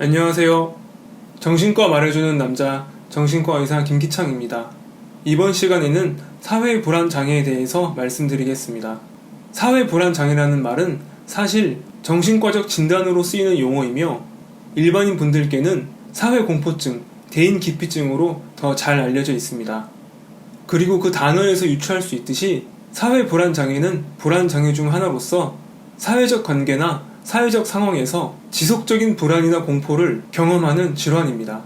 안녕하세요. 정신과 말해주는 남자 정신과 의사 김기창입니다. 이번 시간에는 사회불안장애에 대해서 말씀드리겠습니다. 사회불안장애라는 말은 사실 정신과적 진단으로 쓰이는 용어이며 일반인 분들께는 사회공포증, 대인기피증으로 더 잘 알려져 있습니다. 그리고 그 단어에서 유추할 수 있듯이 사회불안장애는 불안장애 중 하나로서 사회적 관계나 사회적 상황에서 지속적인 불안이나 공포를 경험하는 질환입니다.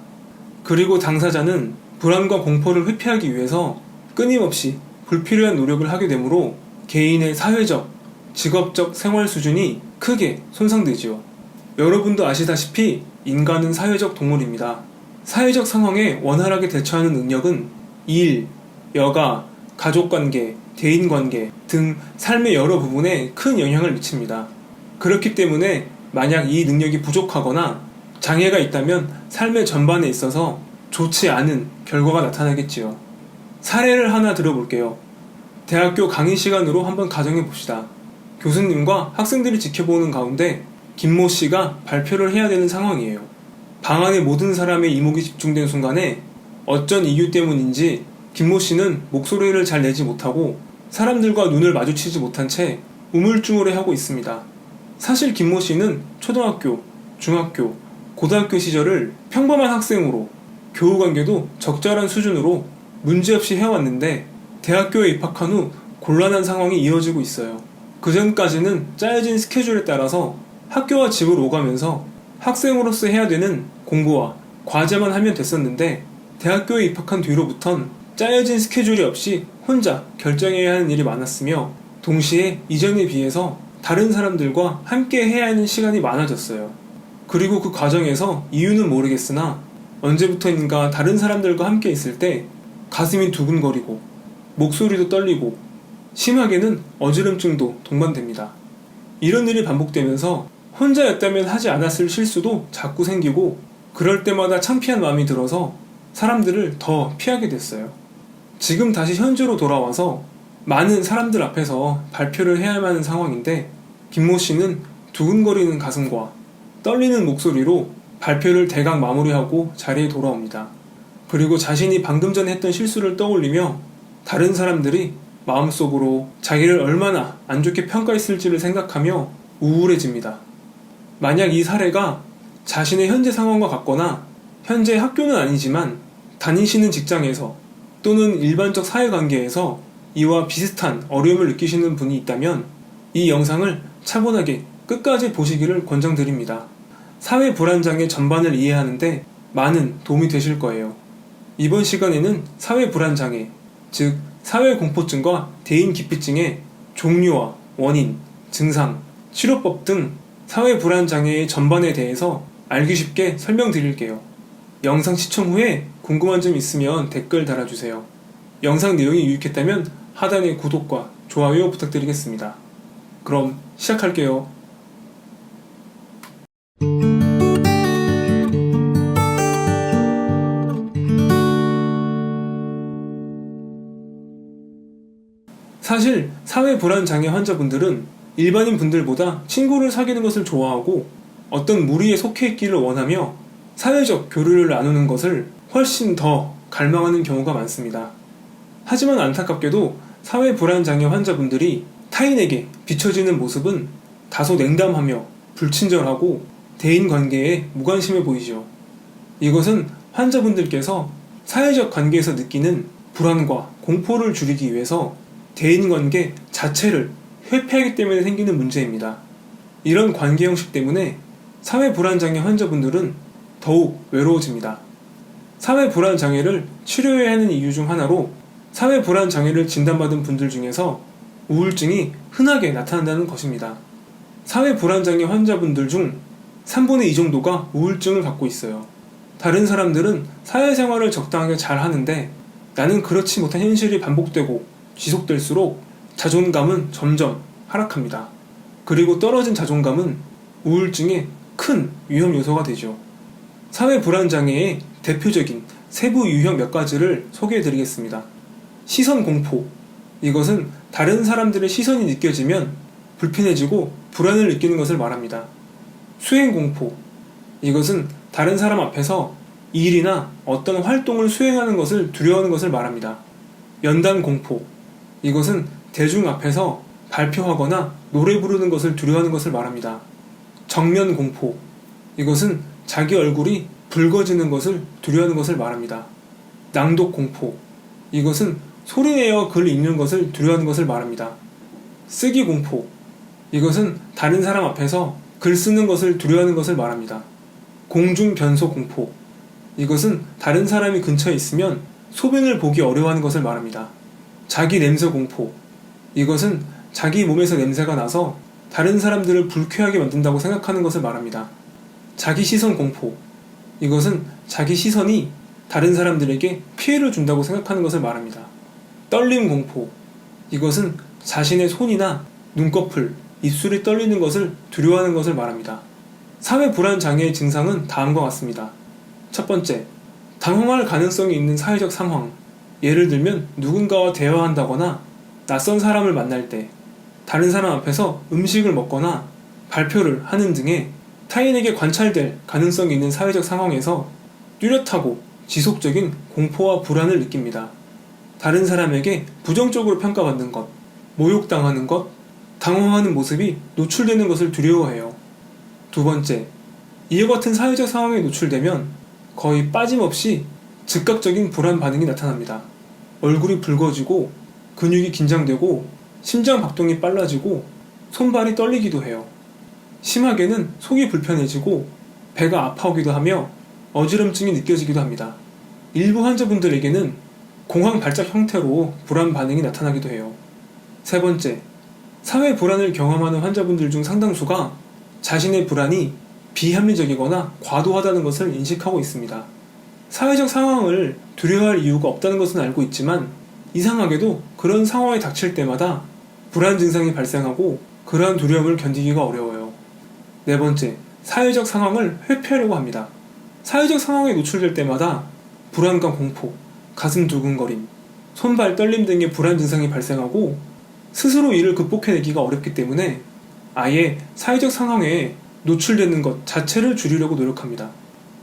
그리고 당사자는 불안과 공포를 회피하기 위해서 끊임없이 불필요한 노력을 하게 되므로 개인의 사회적, 직업적 생활 수준이 크게 손상되지요. 여러분도 아시다시피 인간은 사회적 동물입니다. 사회적 상황에 원활하게 대처하는 능력은 일, 여가, 가족관계, 대인관계 등 삶의 여러 부분에 큰 영향을 미칩니다. 그렇기 때문에 만약 이 능력이 부족하거나 장애가 있다면 삶의 전반에 있어서 좋지 않은 결과가 나타나겠지요. 사례를 하나 들어볼게요. 대학교 강의 시간으로 한번 가정해 봅시다. 교수님과 학생들이 지켜보는 가운데 김모 씨가 발표를 해야 되는 상황이에요. 방 안의 모든 사람의 이목이 집중된 순간에 어쩐 이유 때문인지 김모 씨는 목소리를 잘 내지 못하고 사람들과 눈을 마주치지 못한 채 우물쭈물해하고 있습니다. 사실 김모 씨는 초등학교, 중학교, 고등학교 시절을 평범한 학생으로 교우관계도 적절한 수준으로 문제없이 해왔는데 대학교에 입학한 후 곤란한 상황이 이어지고 있어요. 그전까지는 짜여진 스케줄에 따라서 학교와 집을 오가면서 학생으로서 해야 되는 공부와 과제만 하면 됐었는데 대학교에 입학한 뒤로부턴 짜여진 스케줄이 없이 혼자 결정해야 하는 일이 많았으며 동시에 이전에 비해서 다른 사람들과 함께 해야 하는 시간이 많아졌어요. 그리고 그 과정에서 이유는 모르겠으나 언제부터인가 다른 사람들과 함께 있을 때 가슴이 두근거리고 목소리도 떨리고 심하게는 어지럼증도 동반됩니다. 이런 일이 반복되면서 혼자였다면 하지 않았을 실수도 자꾸 생기고 그럴 때마다 창피한 마음이 들어서 사람들을 더 피하게 됐어요. 지금 다시 현재로 돌아와서 많은 사람들 앞에서 발표를 해야만 하는 상황인데 김모 씨는 두근거리는 가슴과 떨리는 목소리로 발표를 대강 마무리하고 자리에 돌아옵니다. 그리고 자신이 방금 전에 했던 실수를 떠올리며 다른 사람들이 마음속으로 자기를 얼마나 안 좋게 평가했을지를 생각하며 우울해집니다. 만약 이 사례가 자신의 현재 상황과 같거나 현재 학교는 아니지만 다니시는 직장에서 또는 일반적 사회관계에서 이와 비슷한 어려움을 느끼시는 분이 있다면 이 영상을 차분하게 끝까지 보시기를 권장드립니다. 사회불안장애 전반을 이해하는데 많은 도움이 되실 거예요. 이번 시간에는 사회불안장애, 즉 사회공포증과 대인기피증의 종류와 원인, 증상, 치료법 등 사회불안장애의 전반에 대해서 알기 쉽게 설명드릴게요. 영상 시청 후에 궁금한 점 있으면 댓글 달아주세요. 영상 내용이 유익했다면 하단의 구독과 좋아요 부탁드리겠습니다. 그럼 시작할게요. 사실 사회불안장애 환자분들은 일반인 분들보다 친구를 사귀는 것을 좋아하고 어떤 무리에 속해 있기를 원하며 사회적 교류를 나누는 것을 훨씬 더 갈망하는 경우가 많습니다. 하지만 안타깝게도 사회불안장애 환자분들이 타인에게 비춰지는 모습은 다소 냉담하며 불친절하고 대인관계에 무관심해 보이죠. 이것은 환자분들께서 사회적 관계에서 느끼는 불안과 공포를 줄이기 위해서 대인관계 자체를 회피하기 때문에 생기는 문제입니다. 이런 관계 형식 때문에 사회불안장애 환자분들은 더욱 외로워집니다. 사회불안장애를 치료해야 하는 이유 중 하나로 사회불안장애를 진단받은 분들 중에서 우울증이 흔하게 나타난다는 것입니다. 사회불안장애 환자분들 중 3분의 2 정도가 우울증을 갖고 있어요. 다른 사람들은 사회생활을 적당하게 잘 하는데 나는 그렇지 못한 현실이 반복되고 지속될수록 자존감은 점점 하락합니다. 그리고 떨어진 자존감은 우울증의 큰 위험 요소가 되죠. 사회 불안 장애의 대표적인 세부 유형 몇 가지를 소개해 드리겠습니다. 시선 공포. 이것은 다른 사람들의 시선이 느껴지면 불편해지고 불안을 느끼는 것을 말합니다. 수행 공포. 이것은 다른 사람 앞에서 일이나 어떤 활동을 수행하는 것을 두려워하는 것을 말합니다. 연단 공포. 이것은 대중 앞에서 발표하거나 노래 부르는 것을 두려워하는 것을 말합니다. 정면 공포. 이것은 자기 얼굴이 붉어지는 것을 두려워하는 것을 말합니다. 낭독 공포. 이것은 소리내어 글 읽는 것을 두려워하는 것을 말합니다. 쓰기 공포. 이것은 다른 사람 앞에서 글 쓰는 것을 두려워하는 것을 말합니다. 공중 변소 공포. 이것은 다른 사람이 근처에 있으면 소변을 보기 어려워하는 것을 말합니다. 자기 냄새 공포. 이것은 자기 몸에서 냄새가 나서 다른 사람들을 불쾌하게 만든다고 생각하는 것을 말합니다. 자기 시선 공포. 이것은 자기 시선이 다른 사람들에게 피해를 준다고 생각하는 것을 말합니다. 떨림 공포. 이것은 자신의 손이나 눈꺼풀, 입술이 떨리는 것을 두려워하는 것을 말합니다. 사회 불안 장애의 증상은 다음과 같습니다. 첫 번째, 당황할 가능성이 있는 사회적 상황. 예를 들면 누군가와 대화한다거나 낯선 사람을 만날 때, 다른 사람 앞에서 음식을 먹거나 발표를 하는 등의 타인에게 관찰될 가능성이 있는 사회적 상황에서 뚜렷하고 지속적인 공포와 불안을 느낍니다. 다른 사람에게 부정적으로 평가받는 것, 모욕당하는 것, 당황하는 모습이 노출되는 것을 두려워해요. 두 번째, 이와 같은 사회적 상황에 노출되면 거의 빠짐없이 즉각적인 불안 반응이 나타납니다. 얼굴이 붉어지고 근육이 긴장되고 심장 박동이 빨라지고 손발이 떨리기도 해요. 심하게는 속이 불편해지고 배가 아파오기도 하며 어지럼증이 느껴지기도 합니다. 일부 환자분들에게는 공황 발작 형태로 불안 반응이 나타나기도 해요. 세 번째, 사회 불안을 경험하는 환자분들 중 상당수가 자신의 불안이 비합리적이거나 과도하다는 것을 인식하고 있습니다. 사회적 상황을 두려워할 이유가 없다는 것은 알고 있지만 이상하게도 그런 상황에 닥칠 때마다 불안 증상이 발생하고 그러한 두려움을 견디기가 어려워요. 네 번째, 사회적 상황을 회피하려고 합니다. 사회적 상황에 노출될 때마다 불안과 공포, 가슴 두근거림, 손발 떨림 등의 불안 증상이 발생하고 스스로 이를 극복해내기가 어렵기 때문에 아예 사회적 상황에 노출되는 것 자체를 줄이려고 노력합니다.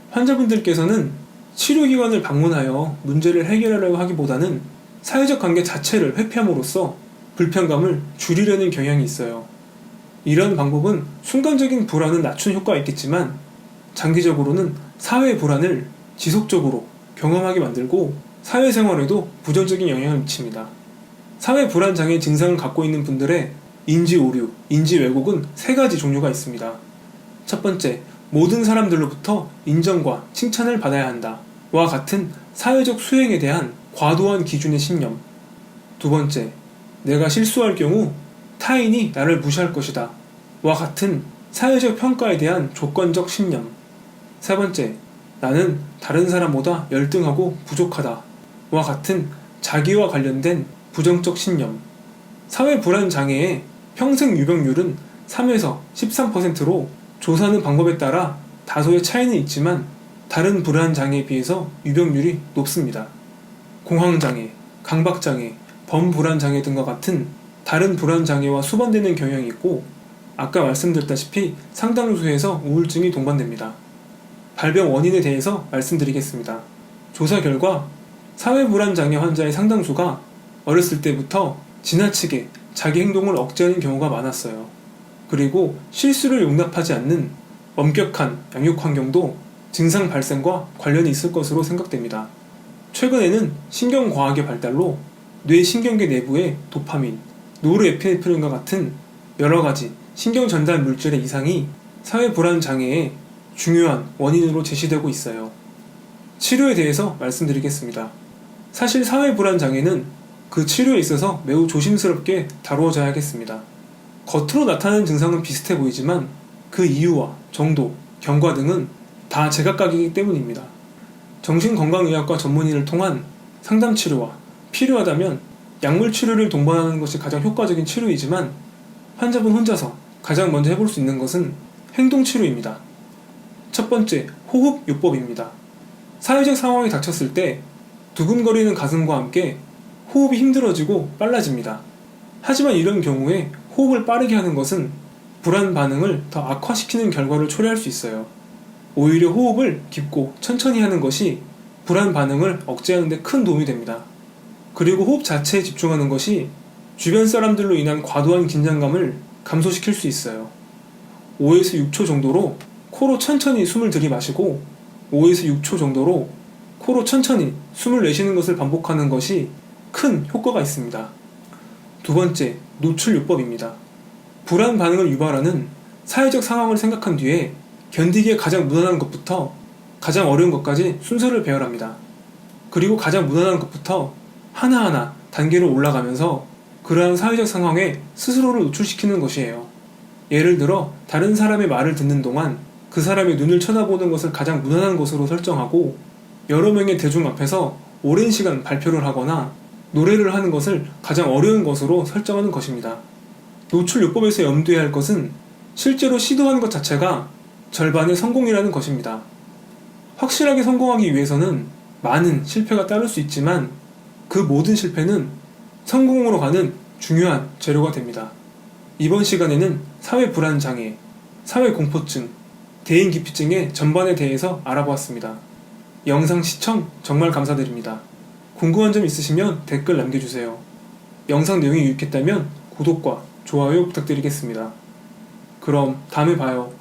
환자분들께서는 치료기관을 방문하여 문제를 해결하려고 하기보다는 사회적 관계 자체를 회피함으로써 불편감을 줄이려는 경향이 있어요. 이런 방법은 순간적인 불안은 낮춘 효과가 있겠지만 장기적으로는 사회 불안을 지속적으로 경험하게 만들고 사회생활에도 부정적인 영향을 미칩니다. 사회 불안 장애 증상을 갖고 있는 분들의 인지 오류, 인지 왜곡은 세 가지 종류가 있습니다. 첫 번째, 모든 사람들로부터 인정과 칭찬을 받아야 한다 와 같은 사회적 수행에 대한 과도한 기준의 신념. 두 번째, 내가 실수할 경우 타인이 나를 무시할 것이다 와 같은 사회적 평가에 대한 조건적 신념. 세 번째, 나는 다른 사람보다 열등하고 부족하다 와 같은 자기와 관련된 부정적 신념. 사회 불안 장애의 평생 유병률은 3에서 13%로 조사하는 방법에 따라 다소의 차이는 있지만 다른 불안 장애에 비해서 유병률이 높습니다. 공황장애, 강박장애, 범불안장애 등과 같은 다른 불안장애와 수반되는 경향이 있고 아까 말씀드렸다시피 상당수에서 우울증이 동반됩니다. 발병 원인에 대해서 말씀드리겠습니다. 조사 결과 사회불안장애 환자의 상당수가 어렸을 때부터 지나치게 자기 행동을 억제하는 경우가 많았어요. 그리고 실수를 용납하지 않는 엄격한 양육 환경도 증상 발생과 관련이 있을 것으로 생각됩니다. 최근에는 신경과학의 발달로 뇌신경계 내부의 도파민, 노르에피네프린과 같은 여러가지 신경 전달 물질의 이상이 사회불안 장애의 중요한 원인으로 제시되고 있어요. 치료에 대해서 말씀드리겠습니다. 사실 사회불안 장애는 그 치료에 있어서 매우 조심스럽게 다루어져야겠습니다. 겉으로 나타나는 증상은 비슷해 보이지만 그 이유와 정도, 경과 등은 다 제각각이기 때문입니다. 정신건강의학과 전문의를 통한 상담치료와 필요하다면 약물 치료를 동반하는 것이 가장 효과적인 치료이지만 환자분 혼자서 가장 먼저 해볼 수 있는 것은 행동치료입니다. 첫 번째, 호흡요법입니다. 사회적 상황이 닥쳤을 때 두근거리는 가슴과 함께 호흡이 힘들어지고 빨라집니다. 하지만 이런 경우에 호흡을 빠르게 하는 것은 불안 반응을 더 악화시키는 결과를 초래할 수 있어요. 오히려 호흡을 깊고 천천히 하는 것이 불안 반응을 억제하는 데 큰 도움이 됩니다. 그리고 호흡 자체에 집중하는 것이 주변 사람들로 인한 과도한 긴장감을 감소시킬 수 있어요. 5에서 6초 정도로 코로 천천히 숨을 들이마시고 5에서 6초 정도로 코로 천천히 숨을 내쉬는 것을 반복하는 것이 큰 효과가 있습니다. 두 번째, 노출요법입니다. 불안 반응을 유발하는 사회적 상황을 생각한 뒤에 견디기에 가장 무난한 것부터 가장 어려운 것까지 순서를 배열합니다. 그리고 가장 무난한 것부터 하나하나 단계로 올라가면서 그러한 사회적 상황에 스스로를 노출시키는 것이에요. 예를 들어 다른 사람의 말을 듣는 동안 그 사람의 눈을 쳐다보는 것을 가장 무난한 것으로 설정하고 여러 명의 대중 앞에서 오랜 시간 발표를 하거나 노래를 하는 것을 가장 어려운 것으로 설정하는 것입니다. 노출요법에서 염두해야 할 것은 실제로 시도하는 것 자체가 절반의 성공이라는 것입니다. 확실하게 성공하기 위해서는 많은 실패가 따를 수 있지만 그 모든 실패는 성공으로 가는 중요한 재료가 됩니다. 이번 시간에는 사회불안장애, 사회공포증, 대인기피증의 전반에 대해서 알아보았습니다. 영상 시청 정말 감사드립니다. 궁금한 점 있으시면 댓글 남겨주세요. 영상 내용이 유익했다면 구독과 좋아요 부탁드리겠습니다. 그럼 다음에 봐요.